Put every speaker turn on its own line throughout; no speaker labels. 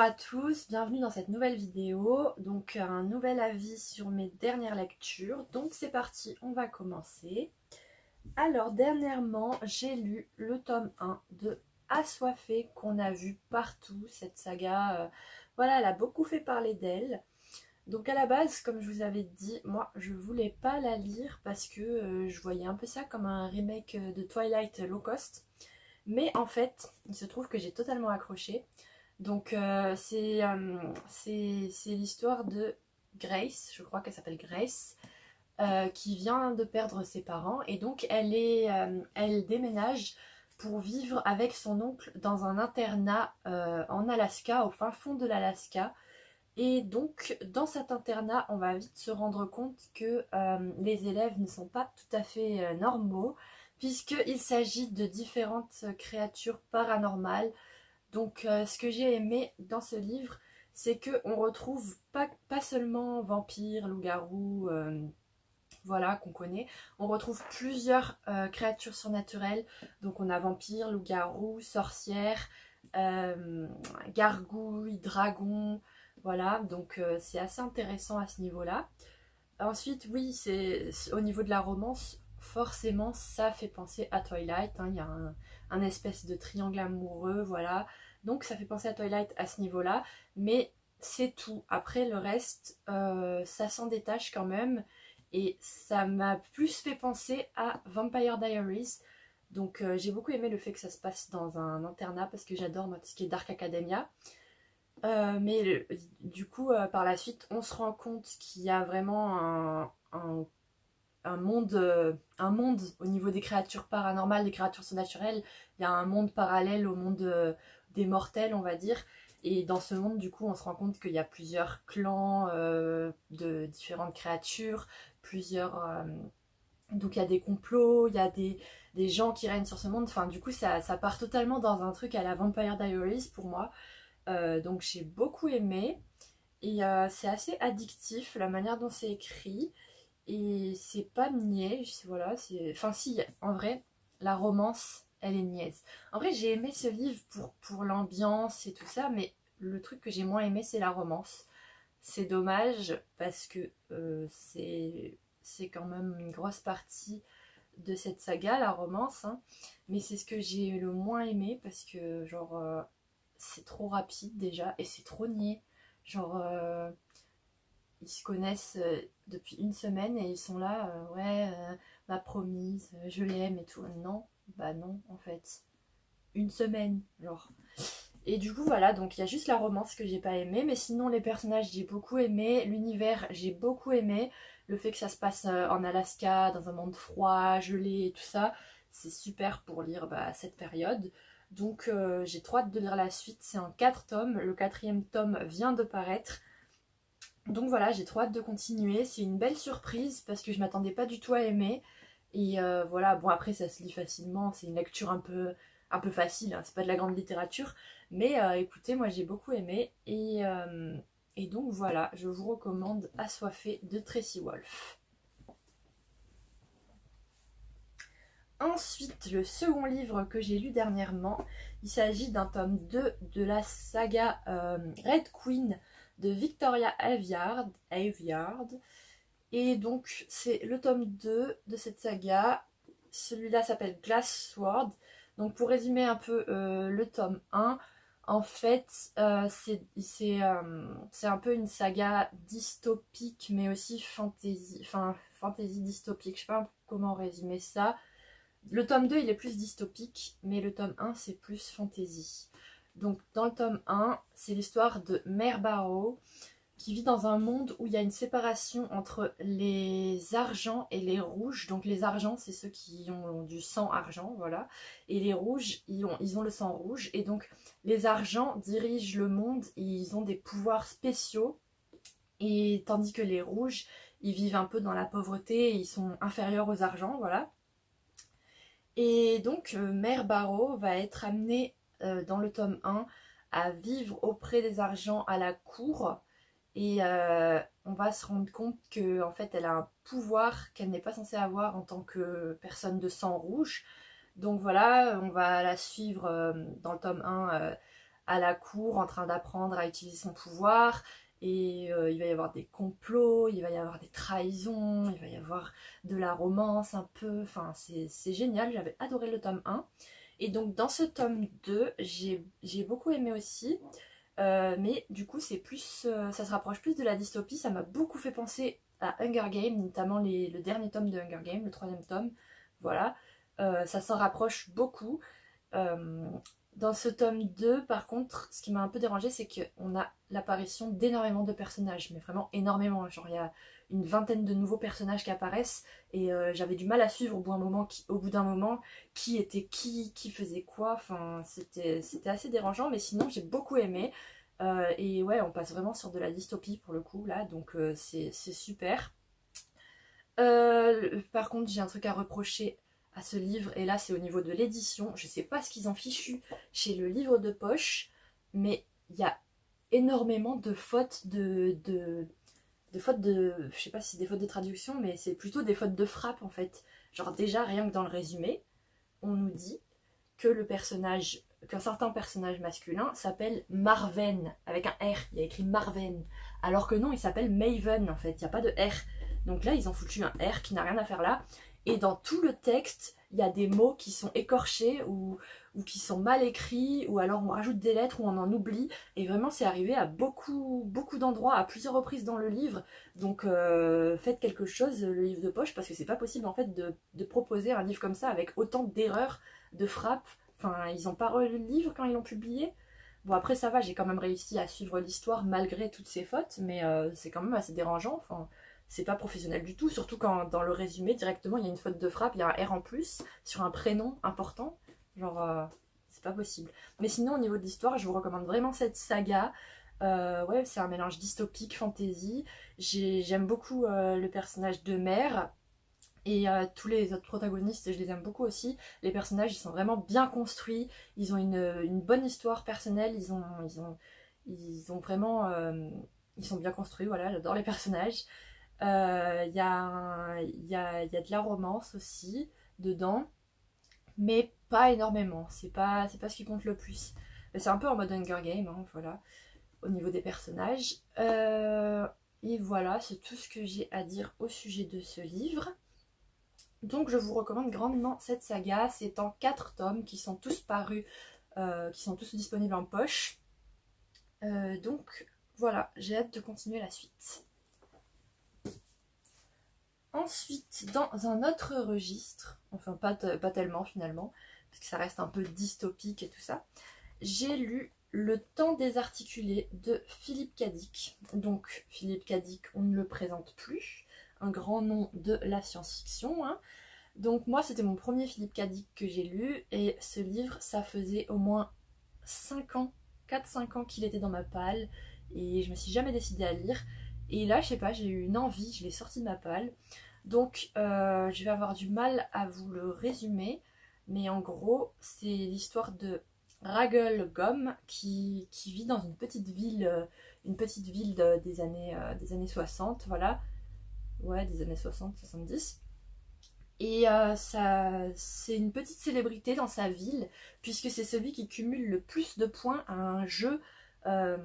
à tous, bienvenue dans cette nouvelle vidéo, donc un nouvel avis sur mes dernières lectures. Donc c'est parti, on va commencer. Alors dernièrement j'ai lu le tome 1 de Assoiffée qu'on a vu partout, cette saga, voilà, elle a beaucoup fait parler d'elle. Donc à la base, comme je vous avais dit, moi je voulais pas la lire parce que je voyais un peu ça comme un remake de Twilight low cost. Mais en fait, il se trouve que j'ai totalement accroché. Donc c'est l'histoire de Grace, je crois qu'elle s'appelle Grace, qui vient de perdre ses parents. Et donc elle déménage pour vivre avec son oncle dans un internat en Alaska, au fin fond de l'Alaska. Et donc dans cet internat, on va vite se rendre compte que les élèves ne sont pas tout à fait normaux, puisqu'il s'agit de différentes créatures paranormales. Donc ce que j'ai aimé dans ce livre, c'est qu'on retrouve pas seulement vampires, loups-garous, voilà, qu'on connaît. On retrouve plusieurs créatures surnaturelles. Donc on a vampires, loups-garous, sorcières, gargouilles, dragons. Voilà, donc c'est assez intéressant à ce niveau-là. Ensuite, oui, c'est au niveau de la romance, forcément, ça fait penser à Twilight. Hein. Il y a un espèce de triangle amoureux, voilà. Donc ça fait penser à Twilight à ce niveau-là. Mais c'est tout. Après, le reste, ça s'en détache quand même. Et ça m'a plus fait penser à Vampire Diaries. Donc j'ai beaucoup aimé le fait que ça se passe dans un internat parce que j'adore tout ce qui est Dark Academia. Du coup, par la suite, on se rend compte qu'il y a vraiment un monde au niveau des créatures paranormales, des créatures surnaturelles. Il y a un monde parallèle au monde des mortels, on va dire. Et dans ce monde, du coup, on se rend compte qu'il y a plusieurs clans de différentes créatures, donc il y a des complots, il y a des gens qui règnent sur ce monde. Enfin, du coup, ça part totalement dans un truc à la Vampire Diaries pour moi. Donc j'ai beaucoup aimé. Et c'est assez addictif la manière dont c'est écrit. Et c'est pas niais, voilà, enfin si, en vrai, la romance, elle est niaise. En vrai, j'ai aimé ce livre pour l'ambiance et tout ça, mais le truc que j'ai moins aimé, c'est la romance. C'est dommage, parce que c'est quand même une grosse partie de cette saga, la romance, hein. Mais c'est ce que j'ai le moins aimé, parce que, genre, c'est trop rapide déjà, et c'est trop niais. Genre... ils se connaissent depuis une semaine et ils sont là, ouais, ma promise, je l'aime et tout. Non, bah non, en fait. Une semaine, genre. Et du coup, voilà, donc il y a juste la romance que j'ai pas aimé, mais sinon les personnages j'ai beaucoup aimé, l'univers j'ai beaucoup aimé, le fait que ça se passe en Alaska, dans un monde froid, gelé et tout ça, c'est super pour lire cette période. Donc j'ai trop hâte de lire la suite, c'est en 4 tomes, le 4e tome vient de paraître. Donc voilà, j'ai trop hâte de continuer. C'est une belle surprise parce que je m'attendais pas du tout à aimer. Et voilà, bon après ça se lit facilement, c'est une lecture un peu facile, hein. C'est pas de la grande littérature. Mais écoutez, moi j'ai beaucoup aimé. Et donc voilà, je vous recommande Assoiffée de Tracy Wolff. Ensuite, le second livre que j'ai lu dernièrement, il s'agit d'un tome 2 de la saga Red Queen de Victoria Aveyard. Et donc c'est le tome 2 de cette saga. Celui-là s'appelle Glass Sword. Donc pour résumer un peu le tome 1, en fait c'est un peu une saga dystopique mais aussi fantasy, enfin fantasy dystopique, je sais pas comment résumer ça. Le tome 2 il est plus dystopique mais le tome 1 c'est plus fantasy. Donc dans le tome 1, c'est l'histoire de Mère Barrow qui vit dans un monde où il y a une séparation entre les argents et les rouges. Donc les argents, c'est ceux qui ont du sang argent, voilà. Et les rouges, ils ont le sang rouge. Et donc les argents dirigent le monde, ils ont des pouvoirs spéciaux. Et tandis que les rouges, ils vivent un peu dans la pauvreté, et ils sont inférieurs aux argents, voilà. Et donc Mère Barrow va être amenée dans le tome 1 à vivre auprès des argents à la cour. Et on va se rendre compte qu'en fait elle a un pouvoir qu'elle n'est pas censée avoir en tant que personne de sang rouge. Donc voilà, on va la suivre dans le tome 1 à la cour en train d'apprendre à utiliser son pouvoir. Et il va y avoir des complots, il va y avoir des trahisons, il va y avoir de la romance un peu. Enfin, c'est génial, j'avais adoré le tome 1. Et donc dans ce tome 2, j'ai beaucoup aimé aussi. Mais du coup, c'est plus, ça se rapproche plus de la dystopie. Ça m'a beaucoup fait penser à Hunger Games, notamment le dernier tome de Hunger Games, le troisième tome. Voilà, ça s'en rapproche beaucoup. Euh, Dans ce tome 2, par contre, ce qui m'a un peu dérangé, c'est qu'on a l'apparition d'énormément de personnages, mais vraiment énormément. Genre, il y a une vingtaine de nouveaux personnages qui apparaissent, et j'avais du mal à suivre au bout d'un moment qui était qui faisait quoi. Enfin, c'était assez dérangeant, mais sinon, j'ai beaucoup aimé. Et ouais, on passe vraiment sur de la dystopie pour le coup, là, donc c'est super. Par contre, j'ai un truc à reprocher à ce livre, et là c'est au niveau de l'édition. Je sais pas ce qu'ils ont fichu chez le livre de poche, mais il y a énormément de fautes de fautes de... Je sais pas si c'est des fautes de traduction, mais c'est plutôt des fautes de frappe en fait. Genre déjà, rien que dans le résumé, on nous dit que qu'un certain personnage masculin s'appelle Marven, avec un R, il y a écrit Marven, alors que non, il s'appelle Maven en fait, il n'y a pas de R. Donc là, ils ont foutu un R qui n'a rien à faire là, et dans tout le texte, il y a des mots qui sont écorchés ou qui sont mal écrits, ou alors on rajoute des lettres ou on en oublie, et vraiment c'est arrivé à beaucoup d'endroits, à plusieurs reprises dans le livre. Donc faites quelque chose, le livre de poche, parce que c'est pas possible en fait de proposer un livre comme ça avec autant d'erreurs, de frappes. Enfin, ils n'ont pas relu le livre quand ils l'ont publié. Bon, après ça va, j'ai quand même réussi à suivre l'histoire malgré toutes ces fautes, mais c'est quand même assez dérangeant. Enfin, c'est pas professionnel du tout, surtout quand dans le résumé directement il y a une faute de frappe, il y a un R en plus sur un prénom important. Genre, c'est pas possible. Mais sinon, au niveau de l'histoire, je vous recommande vraiment cette saga. Ouais, c'est un mélange dystopique, fantasy. J'aime beaucoup le personnage de Mère. Et tous les autres protagonistes, je les aime beaucoup aussi. Les personnages, ils sont vraiment bien construits. Ils ont une bonne histoire personnelle. Ils ont vraiment... ils sont bien construits, voilà, j'adore les personnages. Il y a de la romance aussi dedans, mais pas énormément. C'est pas ce qui compte le plus. C'est un peu en mode Hunger Game, hein, voilà, au niveau des personnages. Et voilà, c'est tout ce que j'ai à dire au sujet de ce livre. Donc je vous recommande grandement cette saga. C'est en 4 tomes qui sont tous parus, qui sont tous disponibles en poche. Donc voilà, j'ai hâte de continuer la suite. Ensuite, dans un autre registre, enfin pas tellement finalement, parce que ça reste un peu dystopique et tout ça, j'ai lu Le Temps désarticulé de Philippe Cadic. Donc Philippe Cadic, on ne le présente plus, un grand nom de la science-fiction, hein. Donc moi c'était mon premier Philippe Cadic que j'ai lu, et ce livre ça faisait au moins 5 ans, 4-5 ans qu'il était dans ma palle, et je me suis jamais décidée à lire. Et là je sais pas, j'ai eu une envie, je l'ai sorti de ma palle. Donc je vais avoir du mal à vous le résumer, mais en gros c'est l'histoire de Raggle Gum qui vit dans une petite ville des années 60, voilà, ouais, des années 60-70. Et c'est une petite célébrité dans sa ville, puisque c'est celui qui cumule le plus de points à un jeu euh,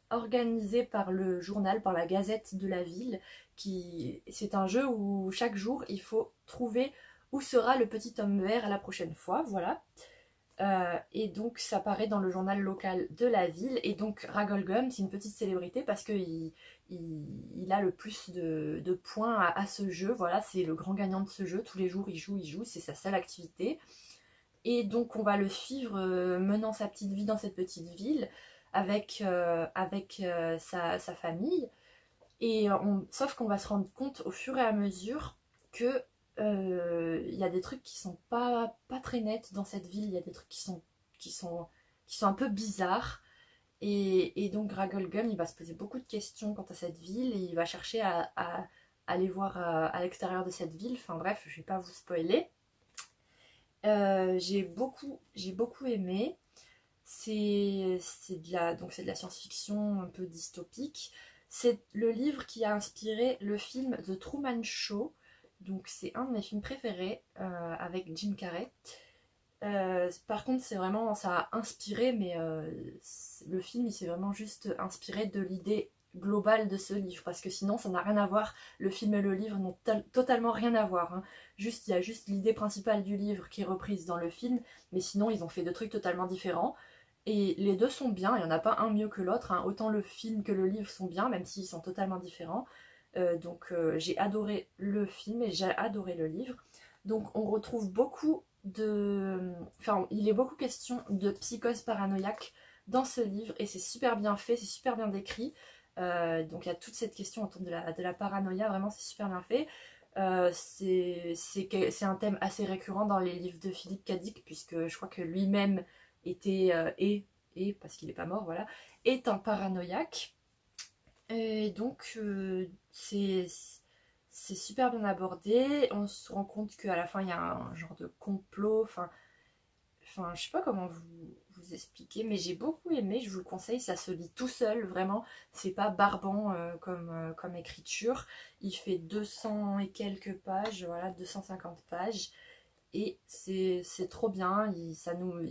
organisé par le journal, par la gazette de la ville. C'est un jeu où chaque jour, il faut trouver où sera le petit homme vert à la prochaine fois, voilà. Et donc ça paraît dans le journal local de la ville, et donc Ragolgum c'est une petite célébrité parce qu'il a le plus de points à ce jeu, voilà, c'est le grand gagnant de ce jeu, tous les jours il joue, c'est sa seule activité. Et donc on va le suivre menant sa petite vie dans cette petite ville avec sa famille, et sauf qu'on va se rendre compte au fur et à mesure que il y a des trucs qui sont pas très nets dans cette ville. Il y a des trucs qui sont un peu bizarres. Et donc Ragolgum, il va se poser beaucoup de questions quant à cette ville, et il va chercher à aller voir à l'extérieur de cette ville. Enfin bref, je vais pas vous spoiler. J'ai beaucoup aimé. Donc c'est de la science-fiction un peu dystopique. C'est le livre qui a inspiré le film The Truman Show. Donc c'est un de mes films préférés avec Jim Carrey. Par contre, c'est vraiment, ça a inspiré, mais le film, il s'est vraiment juste inspiré de l'idée globale de ce livre, parce que sinon, ça n'a rien à voir. Le film et le livre n'ont totalement rien à voir, hein. Juste, il y a juste l'idée principale du livre qui est reprise dans le film, mais sinon, ils ont fait deux trucs totalement différents. Et les deux sont bien, il n'y en a pas un mieux que l'autre, hein. Autant le film que le livre sont bien, même s'ils sont totalement différents. J'ai adoré le film et j'ai adoré le livre. Donc on retrouve beaucoup de... Enfin, il est beaucoup question de psychose paranoïaque dans ce livre et c'est super bien fait, c'est super bien décrit. Donc il y a toute cette question autour de la paranoïa, vraiment c'est super bien fait. C'est un thème assez récurrent dans les livres de Philippe K. Dick, puisque je crois que lui-même était, parce qu'il n'est pas mort, voilà, est un paranoïaque. Et donc c'est super bien abordé. On se rend compte qu'à la fin il y a un genre de complot. Enfin je sais pas comment vous expliquer, mais j'ai beaucoup aimé. Je vous le conseille, ça se lit tout seul, vraiment. C'est pas barbant comme écriture. Il fait 200 et quelques pages, voilà, 250 pages. Et c'est trop bien. Il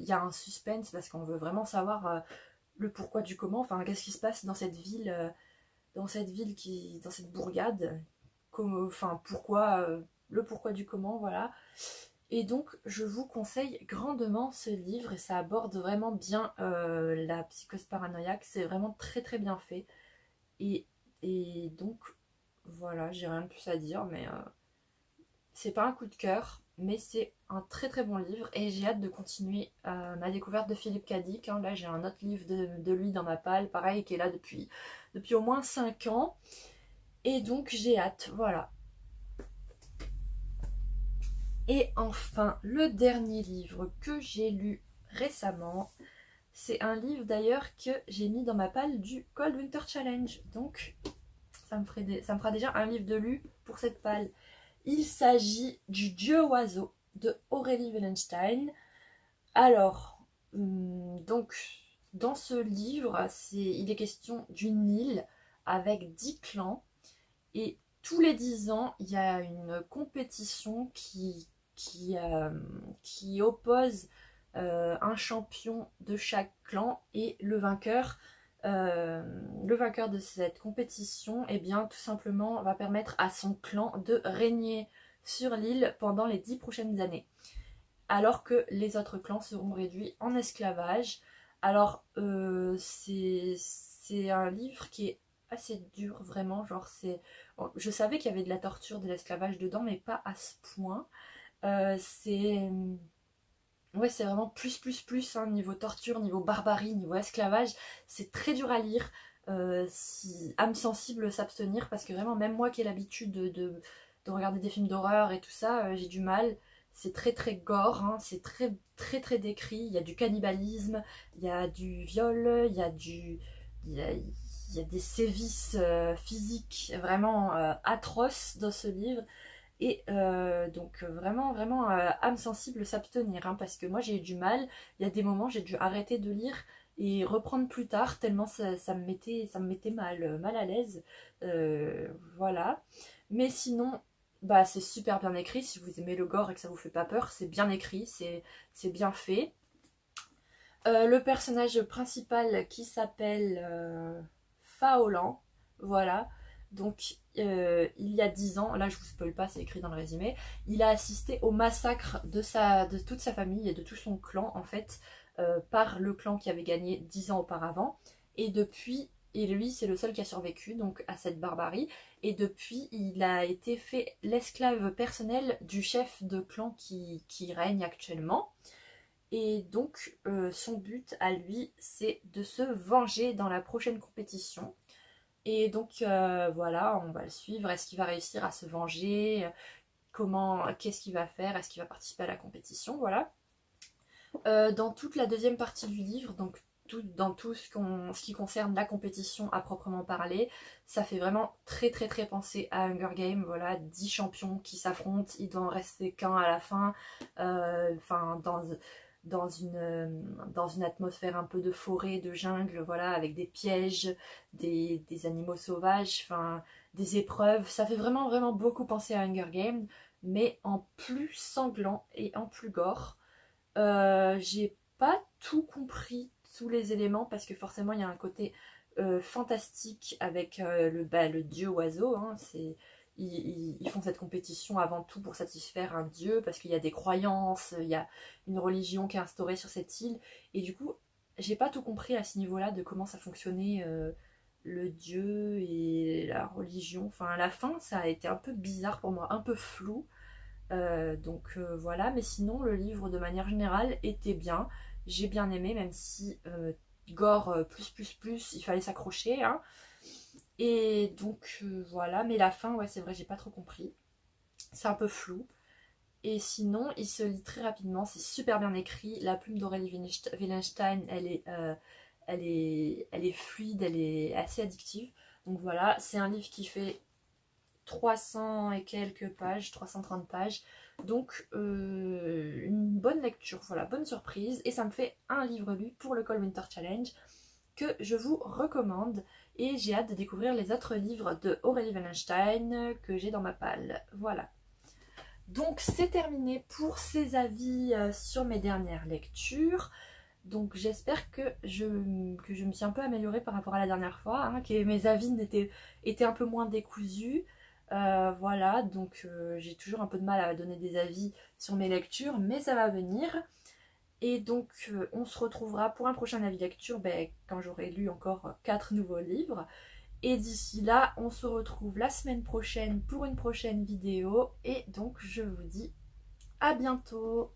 y a un suspense parce qu'on veut vraiment savoir le pourquoi du comment. Enfin, qu'est-ce qui se passe dans cette ville, dans cette bourgade, enfin le pourquoi du comment, voilà. Et donc je vous conseille grandement ce livre et ça aborde vraiment bien la psychose paranoïaque, c'est vraiment très très bien fait. Et, et donc voilà, j'ai rien de plus à dire, mais c'est pas un coup de cœur, mais c'est un très très bon livre et j'ai hâte de continuer ma découverte de Philippe K. Dick, hein. Là j'ai un autre livre de lui dans ma palle, pareil, qui est là depuis au moins 5 ans. Et donc j'ai hâte, voilà. Et enfin, le dernier livre que j'ai lu récemment, c'est un livre d'ailleurs que j'ai mis dans ma palle du Cold Winter Challenge. Donc ça me fera déjà un livre de lu pour cette palle. Il s'agit du Dieu oiseau de Aurélie Wellenstein. Alors, donc, dans ce livre, il est question d'une île avec 10 clans. Et tous les 10 ans, il y a une compétition qui oppose un champion de chaque clan et le vainqueur de cette compétition, eh bien, tout simplement, va permettre à son clan de régner sur l'île pendant les 10 prochaines années. Alors que les autres clans seront réduits en esclavage. Alors, c'est un livre qui est assez dur, vraiment. Genre, je savais qu'il y avait de la torture, de l'esclavage dedans, mais pas à ce point. Ouais, c'est vraiment plus, hein, niveau torture, niveau barbarie, niveau esclavage. C'est très dur à lire. Si âme sensible, s'abstenir, parce que vraiment, même moi qui ai l'habitude de regarder des films d'horreur et tout ça, j'ai du mal. C'est très très gore, hein, c'est très très très décrit. Il y a du cannibalisme, il y a du viol, il y a des sévices physiques vraiment atroces dans ce livre. Et donc vraiment, vraiment, âme sensible, s'abstenir, hein, parce que moi j'ai eu du mal. Il y a des moments j'ai dû arrêter de lire et reprendre plus tard, tellement ça me mettait mal à l'aise. Voilà. Mais sinon, bah, c'est super bien écrit. Si vous aimez le gore et que ça vous fait pas peur, c'est bien écrit, c'est bien fait. Le personnage principal qui s'appelle Faolan, voilà. Donc il y a 10 ans, là je vous spoil pas, c'est écrit dans le résumé, il a assisté au massacre de toute sa famille et de tout son clan en fait, par le clan qui avait gagné 10 ans auparavant. Et lui c'est le seul qui a survécu donc à cette barbarie. Et depuis il a été fait l'esclave personnel du chef de clan qui règne actuellement. Et donc son but à lui c'est de se venger dans la prochaine compétition. Et donc voilà, on va le suivre. Est-ce qu'il va réussir à se venger? Qu'est-ce qu'il va faire? Est-ce qu'il va participer à la compétition? Voilà. Dans toute la deuxième partie du livre, donc dans tout ce qui concerne la compétition à proprement parler, ça fait vraiment très très très penser à Hunger Games. Voilà, 10 champions qui s'affrontent, il doit en rester qu'un à la fin. Enfin, dans une atmosphère un peu de forêt, de jungle, voilà, avec des pièges, des animaux sauvages, enfin, des épreuves. Ça fait vraiment, vraiment beaucoup penser à Hunger Games, mais en plus sanglant et en plus gore. J'ai pas tout compris, tous les éléments, parce que forcément il y a un côté fantastique avec le dieu oiseau. Hein, ils font cette compétition avant tout pour satisfaire un dieu, parce qu'il y a des croyances, il y a une religion qui est instaurée sur cette île. Et du coup, j'ai pas tout compris à ce niveau-là de comment ça fonctionnait le dieu et la religion. Enfin, à la fin, ça a été un peu bizarre pour moi, un peu flou. Voilà, mais sinon le livre de manière générale était bien, j'ai bien aimé, même si gore il fallait s'accrocher, hein. Et voilà, mais la fin, ouais, c'est vrai, j'ai pas trop compris, c'est un peu flou. Et sinon, il se lit très rapidement, c'est super bien écrit, la plume d'Aurélie Willenstein, elle est fluide, elle est assez addictive. Donc voilà, c'est un livre qui fait 300 et quelques pages, 330 pages. Donc une bonne lecture, voilà, bonne surprise. Et ça me fait un livre lu pour le Cold Winter Challenge que je vous recommande. Et j'ai hâte de découvrir les autres livres de Aurélie Wallenstein que j'ai dans ma palle. Voilà. Donc c'est terminé pour ces avis sur mes dernières lectures. Donc j'espère que je me suis un peu améliorée par rapport à la dernière fois, hein, que mes avis étaient un peu moins décousus. Voilà, donc j'ai toujours un peu de mal à donner des avis sur mes lectures, mais ça va venir. Et donc on se retrouvera pour un prochain avis lecture quand j'aurai lu encore 4 nouveaux livres. Et d'ici là, on se retrouve la semaine prochaine pour une prochaine vidéo. Et donc je vous dis à bientôt.